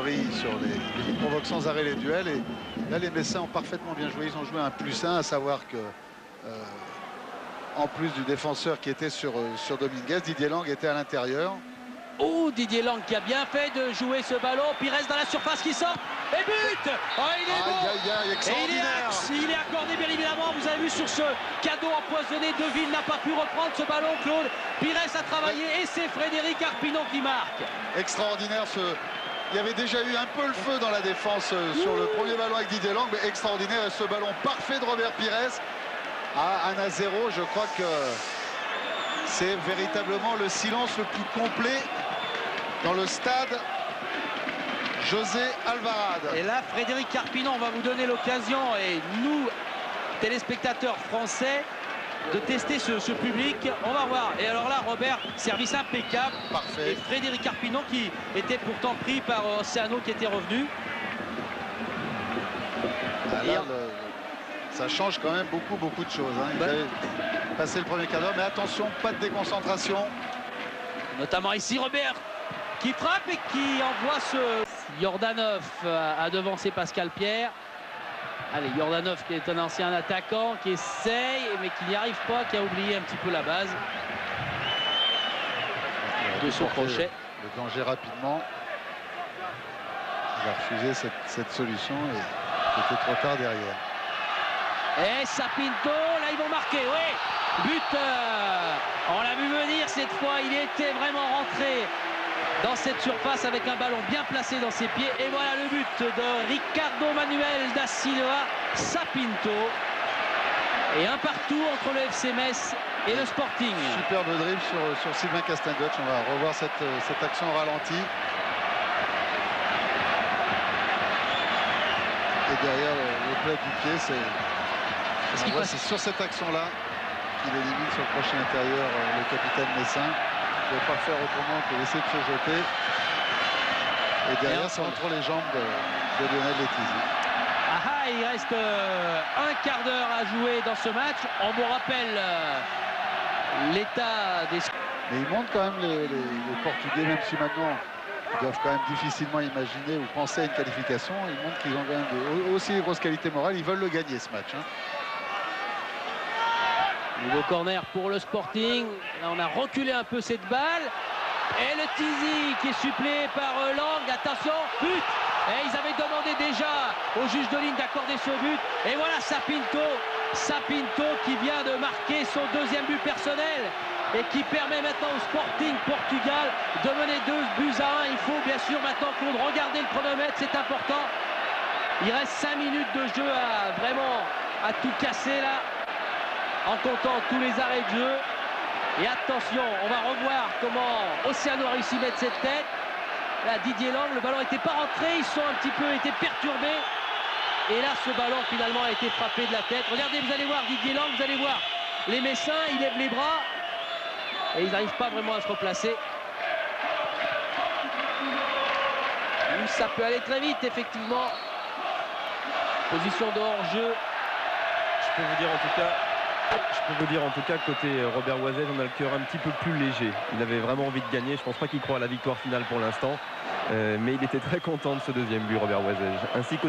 Riz sur il provoque sans arrêt les duels. Et là, les Messins ont parfaitement bien joué. Ils ont joué un +1, à savoir que en plus du défenseur qui était sur Dominguez, Didier Lang était à l'intérieur. Oh, Didier Lang qui a bien fait de jouer ce ballon. Pires dans la surface qui sort. Et but. Oh, il est bon. Et il est accordé, bien évidemment. Vous avez vu sur ce cadeau empoisonné, Deville n'a pas pu reprendre ce ballon, Claude. Pires a travaillé et c'est Frédéric Arpinon qui marque. Extraordinaire Il y avait déjà eu un peu le feu dans la défense sur le premier ballon avec Didier Lang, mais extraordinaire. Et ce ballon parfait de Robert Pires à 1-0, je crois que c'est véritablement le silence le plus complet dans le stade José Alvarade. Et là, Frédéric Arpinon va vous donner l'occasion, et nous, téléspectateurs français, de tester ce public. On va voir. Et alors là, Robert, service impeccable. Parfait. Et Frédéric Arpinon qui était pourtant pris par Oceano qui était revenu. Ah, là, ça change quand même beaucoup de choses. Hein. Il avait passé le premier quart d'heure, mais attention, pas de déconcentration. Notamment ici, Robert qui frappe et qui envoie ce Yordanov à devancer Pascal Pierre. Allez, Yordanov qui est un ancien attaquant, qui essaye, mais qui n'y arrive pas, qui a oublié un petit peu la base. De son crochet. Le danger rapidement. Il a refusé cette solution et c'était trop tard derrière. Et Sapinto, là ils vont marquer, oui. But, on l'a vu venir cette fois, il était vraiment rentré dans cette surface avec un ballon bien placé dans ses pieds. Et voilà le but de Ricardo Manuel da Silva, Sapinto. Et un partout entre le FC Metz et le Sporting. Superbe dribble sur Sylvain Castagnotch. On va revoir cette action au ralenti. Et derrière le plat du pied, c'est sur cette action-là qu'il élimine sur le crochet intérieur le capitaine Messin. Il ne peut pas faire autrement que d'essayer de se jeter. Et derrière, c'est entre les jambes de Lionel Letizy. Ah, il reste un quart d'heure à jouer dans ce match. On vous rappelle l'état des... Mais ils montrent quand même les Portugais, même si maintenant ils doivent quand même difficilement imaginer ou penser à une qualification. Ils montrent qu'ils ont quand même aussi des grosses qualités morales. Ils veulent le gagner ce match. Hein. Nouveau corner pour le Sporting. Là, on a reculé un peu cette balle. Et le Tizi qui est suppléé par Lang. Attention, but. Et ils avaient demandé déjà au juge de ligne d'accorder ce but. Et voilà Sapinto qui vient de marquer son deuxième but personnel. Et qui permet maintenant au Sporting Portugal de mener 2-1. Il faut bien sûr maintenant, Claude, regarder le chronomètre, c'est important. Il reste 5 minutes de jeu à tout casser là, en comptant tous les arrêts de jeu. Et attention, on va revoir comment Oceano a réussi à mettre cette tête. Là, Didier Lang, le ballon n'était pas rentré, ils sont un petit peu été perturbés. Et là, ce ballon finalement a été frappé de la tête. Regardez, vous allez voir Didier Lang, vous allez voir les Messins, ils lèvent les bras. Et ils n'arrivent pas vraiment à se replacer. Ça peut aller très vite, effectivement. Position de hors-jeu. Je peux vous dire en tout cas côté Robert Oisez, on a le cœur un petit peu plus léger. Il avait vraiment envie de gagner. Je pense pas qu'il croit à la victoire finale pour l'instant. Mais il était très content de ce deuxième but, Robert Oisez. Ainsi que